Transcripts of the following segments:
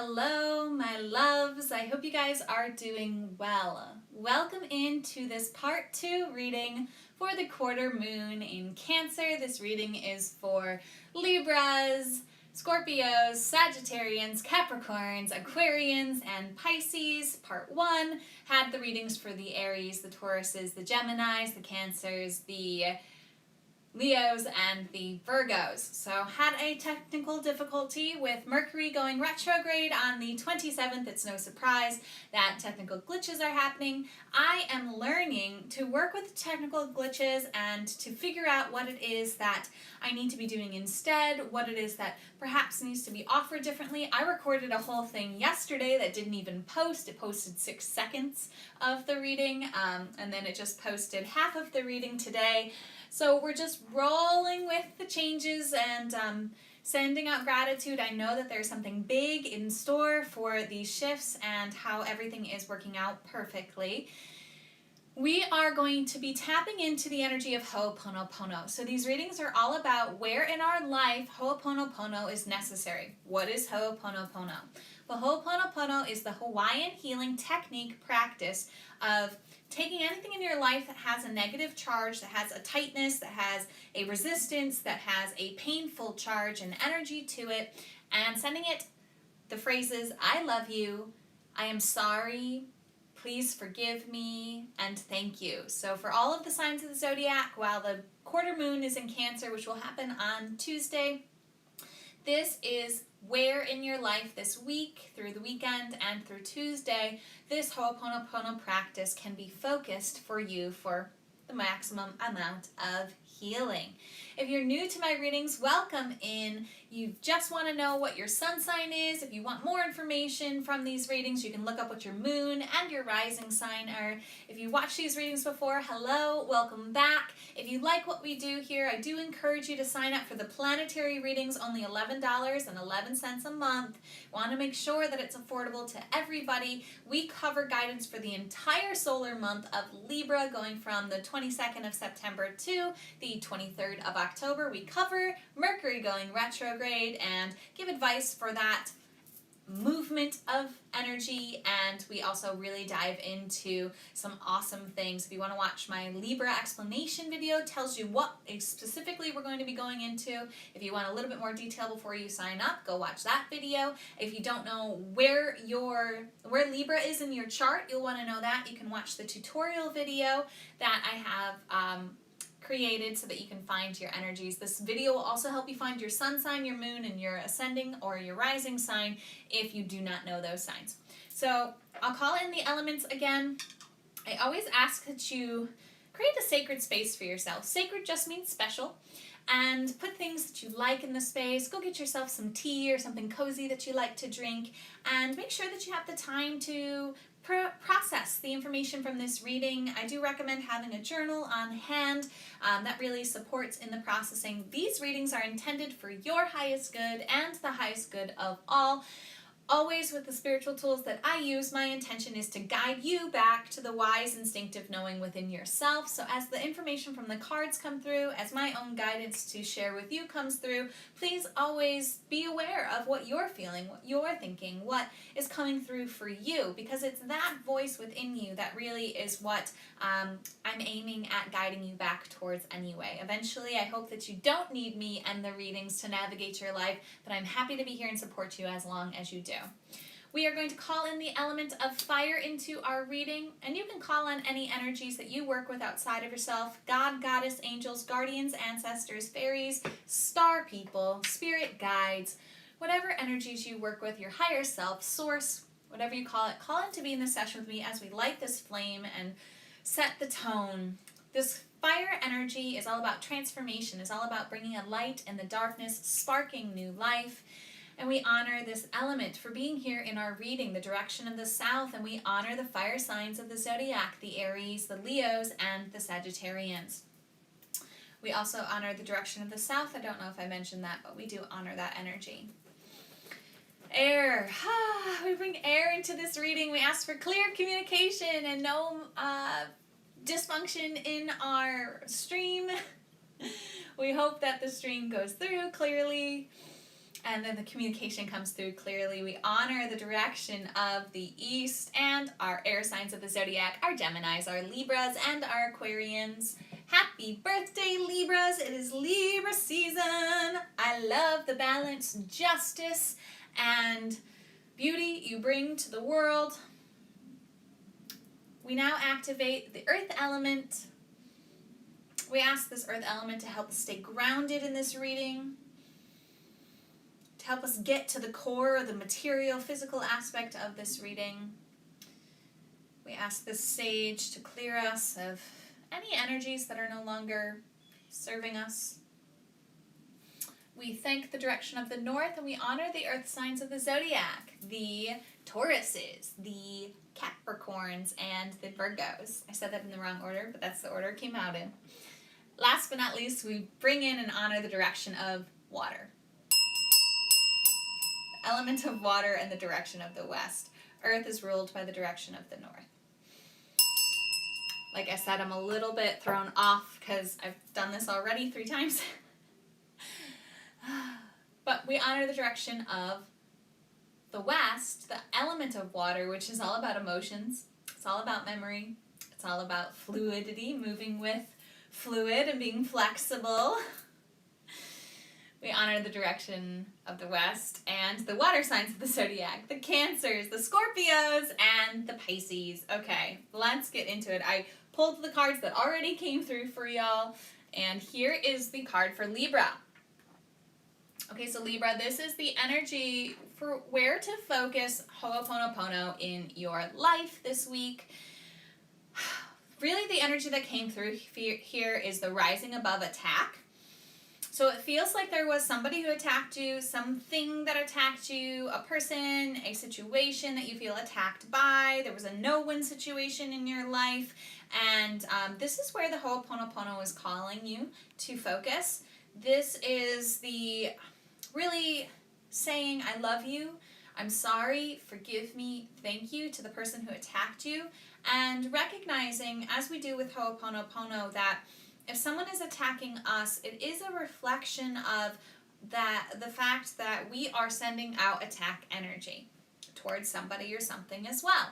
Hello, my loves. I hope you guys are doing well. Welcome into this part 2 reading for the quarter moon in Cancer. This reading is for Libras, Scorpios, Sagittarians, Capricorns, Aquarians, and Pisces. Part 1 had the readings for the Aries, the Tauruses, the Geminis, the Cancers, the Leos, and the Virgos. So had a technical difficulty with Mercury going retrograde on the 27th. It's no surprise that technical glitches are happening. I am learning to work with technical glitches and to figure out what it is that I need to be doing instead, what it is that perhaps needs to be offered differently. I recorded a whole thing yesterday that didn't even post. It posted 6 seconds of the reading, and then it just posted half of the reading today. So we're just rolling with the changes and sending out gratitude. I know that there's something big in store for these shifts and how everything is working out perfectly. We are going to be tapping into the energy of Ho'oponopono. So these readings are all about where in our life Ho'oponopono is necessary. What is Ho'oponopono? Well, Ho'oponopono is the Hawaiian healing technique practice of taking anything in your life that has a negative charge, that has a tightness, that has a resistance, that has a painful charge and energy to it, and sending it the phrases, I love you, I am sorry, please forgive me, and thank you. So for all of the signs of the zodiac, while the quarter moon is in Cancer, which will happen on Tuesday, this is where in your life this week, through the weekend, and through Tuesday, this Ho'oponopono practice can be focused for you for the maximum amount of healing. If you're new to my readings, welcome in. You just want to know what your sun sign is. If you want more information from these readings, you can look up what your moon and your rising sign are. If you watched these readings before, hello, welcome back. If you like what we do here, I do encourage you to sign up for the planetary readings, only $11.11 a month. Want to make sure that it's affordable to everybody. We cover guidance for the entire solar month of Libra, going from the 22nd of September to the 23rd of October. We cover Mercury going retrograde and give advice for that movement of energy, and we also really dive into some awesome things. If you want to watch my Libra explanation video, tells you what specifically we're going to be going into. If you want a little bit more detail before you sign up, go watch that video. If you don't know where Libra is in your chart, you'll want to know that. You can watch the tutorial video that I have created so that you can find your energies. This video will also help you find your sun sign, your moon, and your ascending or your rising sign if you do not know those signs. So I'll call in the elements again. I always ask that you create a sacred space for yourself. Sacred just means special. And put things that you like in the space. Go get yourself some tea or something cozy that you like to drink. And make sure that you have the time to process the information from this reading. I do recommend having a journal on hand. That really supports in the processing. These readings are intended for your highest good and the highest good of all. Always with the spiritual tools that I use, my intention is to guide you back to the wise, instinctive knowing within yourself. So as the information from the cards come through, as my own guidance to share with you comes through, please always be aware of what you're feeling, what you're thinking, what is coming through for you, because it's that voice within you that really is what I'm aiming at guiding you back towards anyway. Eventually, I hope that you don't need me and the readings to navigate your life, but I'm happy to be here and support you as long as you do. We are going to call in the element of fire into our reading, and you can call on any energies that you work with outside of yourself: God, goddess, angels, guardians, ancestors, fairies, star people, spirit guides, whatever energies you work with, your higher self, source, whatever you call it to be in this session with me as we light this flame and set the tone. This fire energy is all about transformation, is all about bringing a light in the darkness, sparking new life. And we honor this element for being here in our reading, the direction of the south, and we honor the fire signs of the zodiac, the Aries, the Leos, and the Sagittarians. We also honor the direction of the south. I don't know if I mentioned that, but we do honor that energy. Air. We bring air into this reading. We ask for clear communication and no dysfunction in our stream. We hope that the stream goes through clearly. And then the communication comes through clearly. We honor the direction of the east, and our air signs of the zodiac, our Geminis, our Libras, and our Aquarians. Happy birthday, Libras! It is Libra season. I love the balance, justice, and beauty you bring to the world. We now activate the earth element. We ask this earth element to help us stay grounded in this reading, to help us get to the core, the material, physical aspect of this reading. We ask this sage to clear us of any energies that are no longer serving us. We thank the direction of the north, and we honor the earth signs of the zodiac, the Tauruses, the Capricorns, and the Virgos. I said that in the wrong order, but that's the order it came out in. Last but not least, we bring in and honor the direction of water. The element of water and the direction of the west. Earth is ruled by the direction of the north. Like I said, I'm a little bit thrown off because I've done this already 3 times. But we honor the direction of the west, the element of water, which is all about emotions. It's all about memory. It's all about fluidity, moving with fluid and being flexible. We honor the direction of the west and the water signs of the zodiac, the Cancers, the Scorpios, and the Pisces. Okay, let's get into it. I pulled the cards that already came through for y'all, and here is the card for Libra. Okay, so Libra, this is the energy for where to focus Ho'oponopono in your life this week. Really, the energy that came through here is the rising above attack. So it feels like there was somebody who attacked you, something that attacked you, a person, a situation that you feel attacked by. There was a no-win situation in your life. And this is where the Ho'oponopono is calling you to focus. This is the really saying, I love you, I'm sorry, forgive me, thank you to the person who attacked you. And recognizing, as we do with Ho'oponopono, that if someone is attacking us, it is a reflection of the fact that we are sending out attack energy towards somebody or something as well.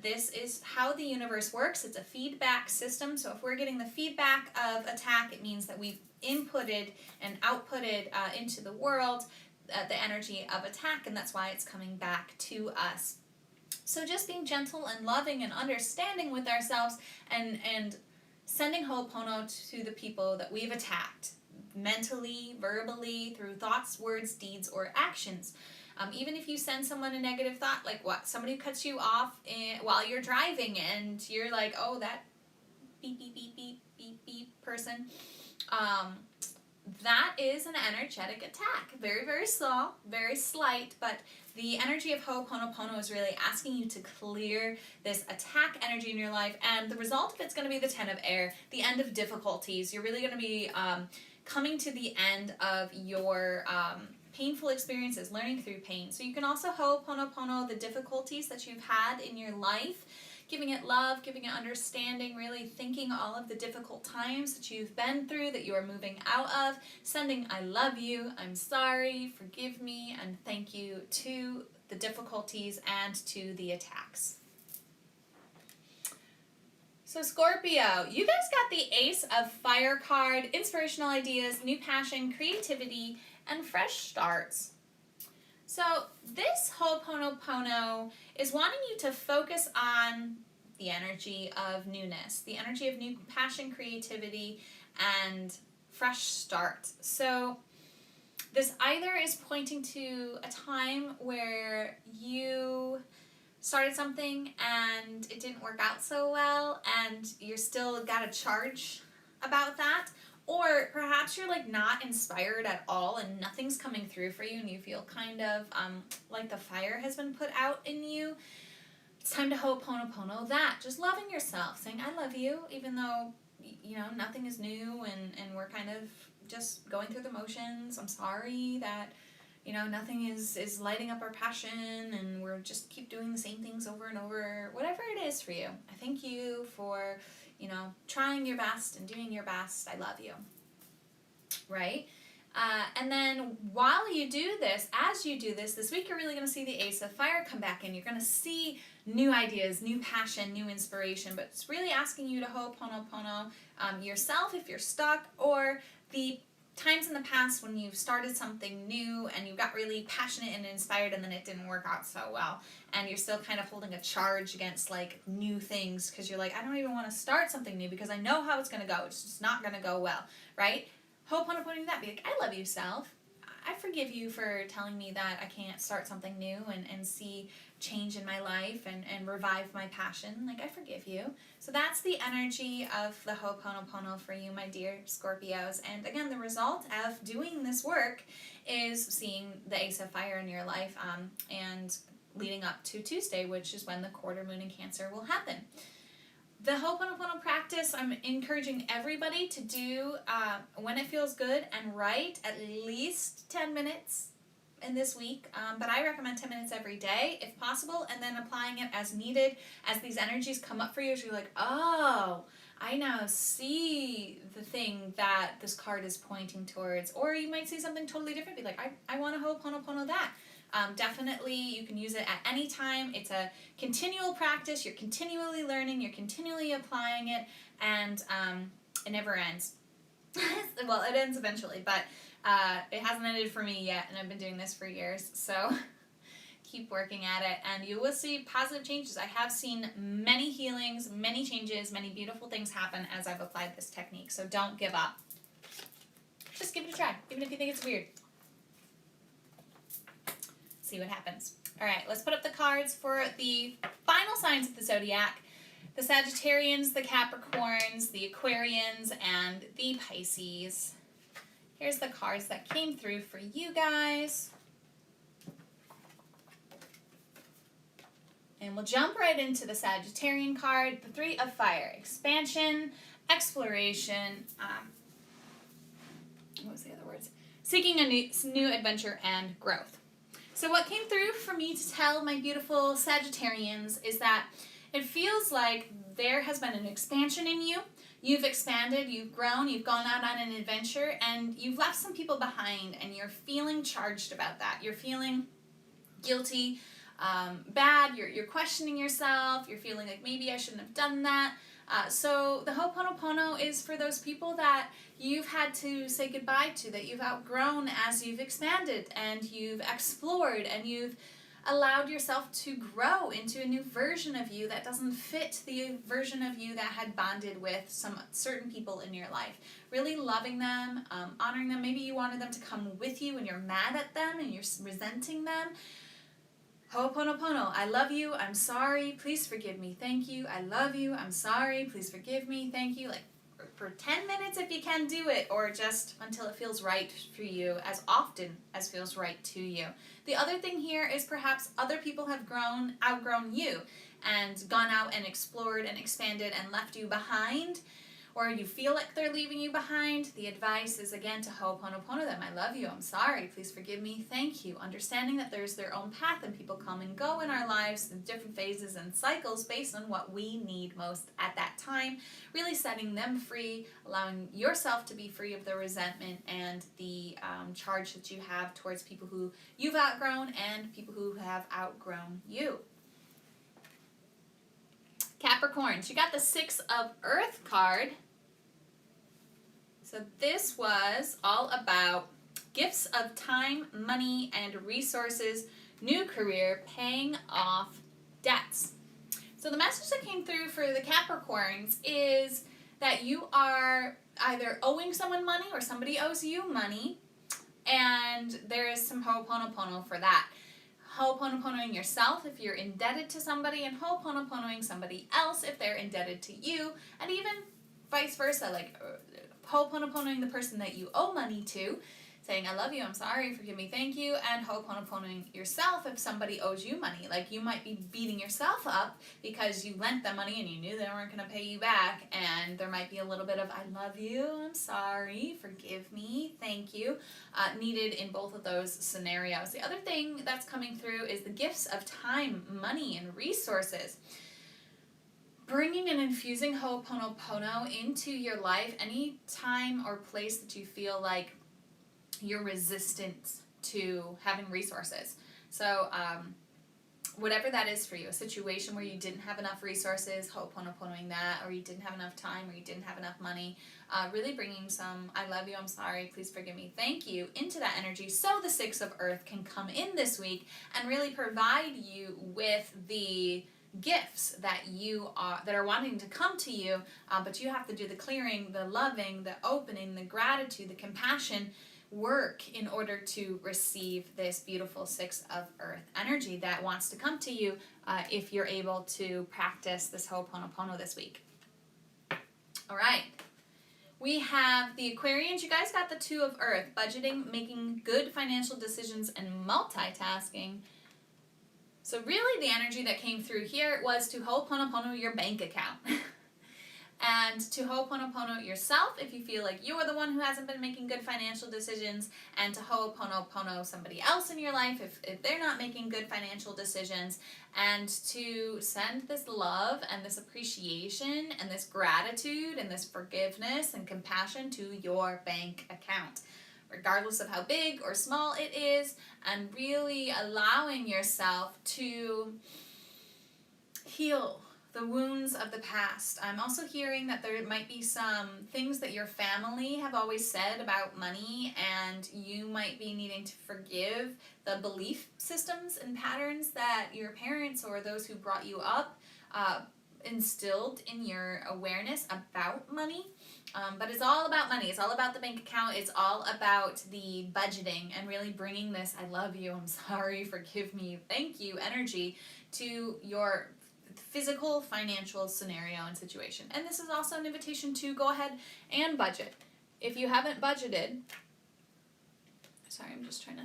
This is how the universe works. It's a feedback system. So if we're getting the feedback of attack, it means that we've inputted and outputted into the world the energy of attack, and that's why it's coming back to us. So just being gentle and loving and understanding with ourselves, and sending Ho'opono to the people that we've attacked, mentally, verbally, through thoughts, words, deeds, or actions. Even if you send someone a negative thought, like what? Somebody cuts you off while you're driving and you're like, oh, that beep, beep, beep, beep, beep, beep person. That is an energetic attack. Very, very small, very slight, but the energy of Ho'oponopono is really asking you to clear this attack energy in your life, and the result of it's going to be the 10 of air, the end of difficulties. You're really going to be coming to the end of your painful experiences, learning through pain. So you can also Ho'oponopono the difficulties that you've had in your life, giving it love, giving it understanding, really thinking all of the difficult times that you've been through, that you are moving out of, sending I love you, I'm sorry, forgive me, and thank you to the difficulties and to the attacks. So Scorpio, you guys got the Ace of Fire card, inspirational ideas, new passion, creativity, and fresh starts. So this Ho'oponopono is wanting you to focus on the energy of newness, the energy of new passion, creativity, and fresh start. So this either is pointing to a time where you started something and it didn't work out so well and you're still got a charge about that, or perhaps you're like not inspired at all and nothing's coming through for you and you feel kind of like the fire has been put out in you. It's time to Ho'oponopono that. Just loving yourself, saying I love you, even though, you know, nothing is new and we're kind of just going through the motions. I'm sorry that, you know, nothing is lighting up our passion and we're just keep doing the same things over and over. Whatever it is for you. I thank you for, you know, trying your best and doing your best. I love you. Right? And then while you do this, as you do this week you're really going to see the Ace of Fire come back in. You're going to see new ideas, new passion, new inspiration, but it's really asking you to ho'oponopono yourself if you're stuck, or the times in the past when you've started something new and you got really passionate and inspired and then it didn't work out so well, and you're still kind of holding a charge against like new things because you're like, I don't even want to start something new because I know how it's going to go. It's just not going to go well, right? Ho'oponopono that. Be like, I love you, self. I forgive you for telling me that I can't start something new and see change in my life and revive my passion. Like, I forgive you. So that's the energy of the Ho'oponopono for you, my dear Scorpios. And again, the result of doing this work is seeing the Ace of Fire in your life and leading up to Tuesday, which is when the quarter moon in Cancer will happen. The Ho'oponopono practice, I'm encouraging everybody to do when it feels good and right, at least 10 minutes in this week. But I recommend 10 minutes every day, if possible, and then applying it as needed as these energies come up for you. As you're like, oh, I now see the thing that this card is pointing towards. Or you might see something totally different. Be like, I want to Ho'oponopono that. Definitely, you can use it at any time. It's a continual practice. You're continually learning. You're continually applying it, and it never ends. Well, it ends eventually, but it hasn't ended for me yet, and I've been doing this for years. So keep working at it, and you will see positive changes. I have seen many healings, many changes, many beautiful things happen as I've applied this technique. So don't give up. Just give it a try, even if you think it's weird. See what happens. All right, let's put up the cards for the final signs of the zodiac. The Sagittarians, the Capricorns, the Aquarians, and the Pisces. Here's the cards that came through for you guys. And we'll jump right into the Sagittarian card, the Three of Fire. Expansion, exploration, what was the other words? Seeking a new adventure and growth. So what came through for me to tell my beautiful Sagittarians is that it feels like there has been an expansion in you. You've expanded, you've grown, you've gone out on an adventure, and you've left some people behind, and you're feeling charged about that. You're feeling guilty, bad, you're questioning yourself, you're feeling like maybe I shouldn't have done that. So the Ho'oponopono is for those people that you've had to say goodbye to, that you've outgrown as you've expanded and you've explored and you've allowed yourself to grow into a new version of you that doesn't fit the version of you that had bonded with some certain people in your life. Really loving them, honoring them. Maybe you wanted them to come with you and you're mad at them and you're resenting them. Ho'oponopono, I love you, I'm sorry, please forgive me, thank you, I love you, I'm sorry, please forgive me, thank you. Like for 10 minutes if you can do it, or just until it feels right for you, as often as feels right to you. The other thing here is perhaps other people have outgrown you and gone out and explored and expanded and left you behind, or you feel like they're leaving you behind. The advice is again to Ho'oponopono them. I love you, I'm sorry, please forgive me, thank you. Understanding that there's their own path and people come and go in our lives in different phases and cycles based on what we need most at that time. Really setting them free, allowing yourself to be free of the resentment and the charge that you have towards people who you've outgrown and people who have outgrown you. Capricorns, you got the Six of Earth card. So this was all about gifts of time, money, and resources, new career, paying off debts. So the message that came through for the Capricorns is that you are either owing someone money or somebody owes you money, and there is some Ho'oponopono for that. Ho'oponoponoing yourself if you're indebted to somebody, and Ho'oponoponoing somebody else if they're indebted to you, and even vice versa, like Ho'oponoponoing the person that you owe money to, saying, I love you, I'm sorry, forgive me, thank you, and Ho'oponoponoing yourself if somebody owes you money. Like you might be beating yourself up because you lent them money and you knew they weren't going to pay you back, and there might be a little bit of, I love you, I'm sorry, forgive me, thank you, needed in both of those scenarios. The other thing that's coming through is the gifts of time, money, and resources. Bringing and infusing Ho'oponopono into your life any time or place that you feel like your resistance to having resources. So whatever that is for you, a situation where you didn't have enough resources, ho'oponoponoing that, or you didn't have enough time, or you didn't have enough money, really bringing some I love you, I'm sorry, please forgive me, thank you into that energy, so the Six of Earth can come in this week and really provide you with the gifts that are wanting to come to you, but you have to do the clearing, the loving, the opening, the gratitude, the compassion work in order to receive this beautiful Six of Earth energy that wants to come to you if you're able to practice this Ho'oponopono this week. All right. We have the Aquarians. You guys got the Two of Earth, budgeting, making good financial decisions, and multitasking. So really the energy that came through here was to Ho'oponopono your bank account. And to Ho'oponopono yourself if you feel like you're the one who hasn't been making good financial decisions, and to Ho'oponopono somebody else in your life if they're not making good financial decisions, and to send this love and this appreciation and this gratitude and this forgiveness and compassion to your bank account, regardless of how big or small it is, and really allowing yourself to heal the wounds of the past. I'm also hearing that there might be some things that your family have always said about money, and you might be needing to forgive the belief systems and patterns that your parents or those who brought you up instilled in your awareness about money. But it's all about money. It's all about the bank account. It's all about the budgeting and really bringing this I love you, I'm sorry, forgive me, thank you energy to your physical, financial scenario and situation. And this is also an invitation to go ahead and budget. If you haven't budgeted, sorry, I'm just trying to,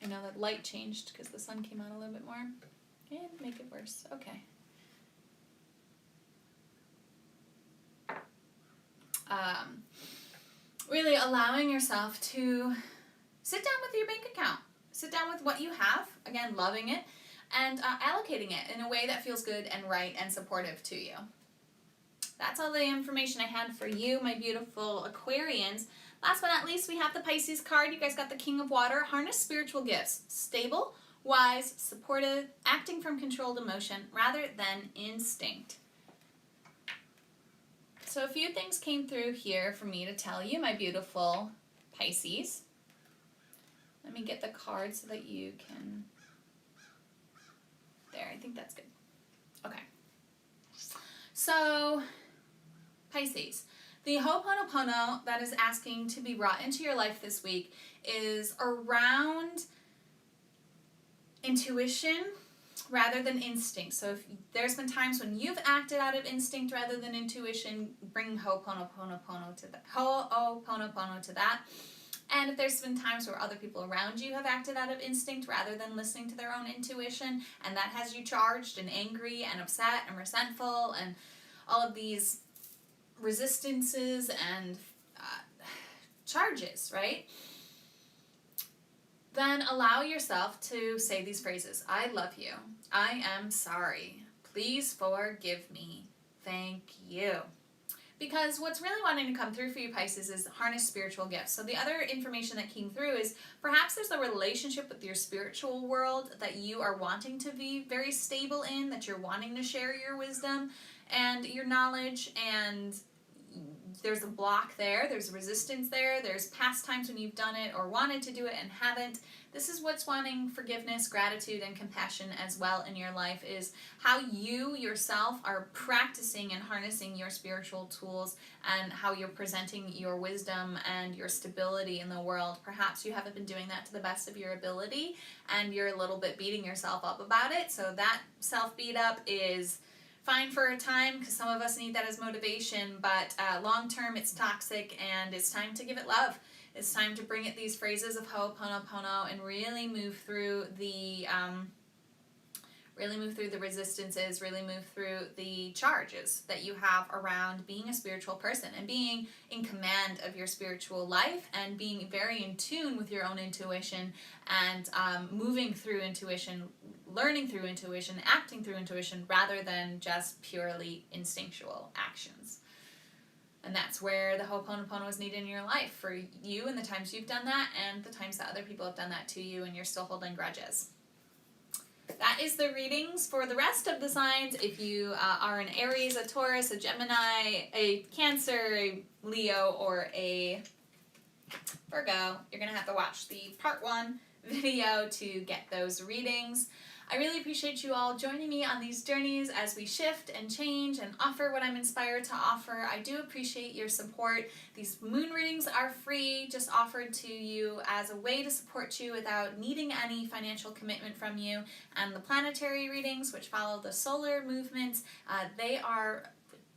I know that light changed because the sun came out a little bit more, and make it worse. Okay. Really allowing yourself to sit down with your bank account. Sit down with what you have, again, loving it, and allocating it in a way that feels good and right and supportive to you. That's all the information I had for you, my beautiful Aquarians. Last but not least, we have the Pisces card. You guys got the King of Water. Harness spiritual gifts. Stable, wise, supportive, acting from controlled emotion rather than instinct. So a few things came through here for me to tell you, my beautiful Pisces. Let me get the card so that you can... There, I think that's good. Okay. So, Pisces. The Ho'oponopono that is asking to be brought into your life this week is around intuition rather than instinct. So if there's been times when you've acted out of instinct rather than intuition, bring Ho'oponopono to that. And if there's been times where other people around you have acted out of instinct rather than listening to their own intuition, and that has you charged and angry and upset and resentful and all of these resistances and charges, right? Then allow yourself to say these phrases. I love you. I am sorry. Please forgive me. Thank you. Because what's really wanting to come through for you, Pisces, is harness spiritual gifts. So the other information that came through is perhaps there's a relationship with your spiritual world that you are wanting to be very stable in, that you're wanting to share your wisdom and your knowledge, and there's a block there, there's resistance there, there's past times when you've done it or wanted to do it and haven't. This is what's wanting forgiveness, gratitude, and compassion as well in your life, is how you yourself are practicing and harnessing your spiritual tools and how you're presenting your wisdom and your stability in the world. Perhaps you haven't been doing that to the best of your ability and you're a little bit beating yourself up about it. So that self-beat up is fine for a time because some of us need that as motivation, but long term it's toxic and it's time to give it love. It's time to bring it these phrases of Ho'oponopono and really move through the resistances, really move through the charges that you have around being a spiritual person and being in command of your spiritual life and being very in tune with your own intuition and moving through intuition, learning through intuition, acting through intuition rather than just purely instinctual actions. And that's where the Ho'oponopono is needed in your life for you and the times you've done that and the times that other people have done that to you and you're still holding grudges. That is the readings for the rest of the signs. If you are an Aries, a Taurus, a Gemini, a Cancer, a Leo, or a Virgo, you're going to have to watch the part 1 video to get those readings. I really appreciate you all joining me on these journeys as we shift and change and offer what I'm inspired to offer. I do appreciate your support. These moon readings are free, just offered to you as a way to support you without needing any financial commitment from you. And the planetary readings, which follow the solar movements, they are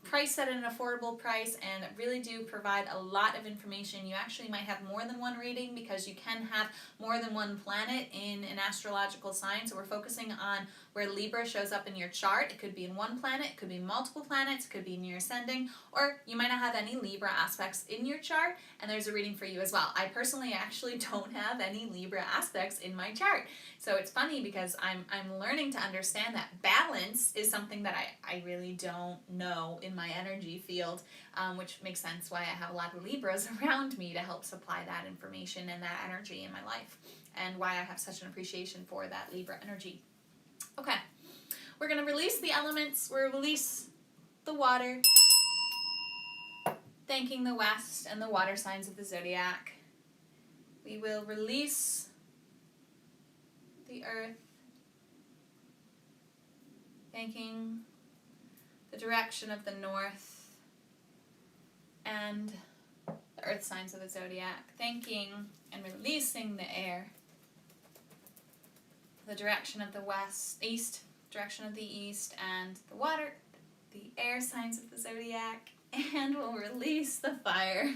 priced at an affordable price and really do provide a lot of information. You actually might have more than one reading because you can have more than one planet in an astrological sign. So we're focusing on where Libra shows up in your chart. It could be in one planet, it could be multiple planets, it could be in your ascending, or you might not have any Libra aspects in your chart, and there's a reading for you as well. I personally actually don't have any Libra aspects in my chart. So it's funny because I'm learning to understand that balance is something that I really don't know in my energy field, which makes sense why I have a lot of Libras around me to help supply that information and that energy in my life, and why I have such an appreciation for that Libra energy. Okay, we're going to release the elements. We'll release the water, thanking the West and the water signs of the zodiac. We will release the earth, thanking the direction of the north and the earth signs of the zodiac, thanking and releasing the air, the direction of the east, direction of the east, and the water, the air signs of the zodiac, and we'll release the fire,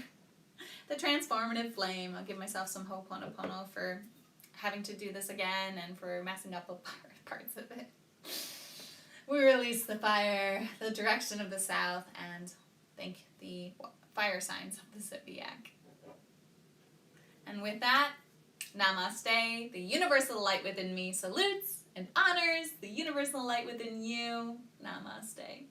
the transformative flame. I'll give myself some Ho'oponopono for having to do this again and for messing up parts of it. We release the fire, the direction of the south, and thank the fire signs of the zodiac. And with that, Namaste. The universal light within me salutes and honors the universal light within you. Namaste.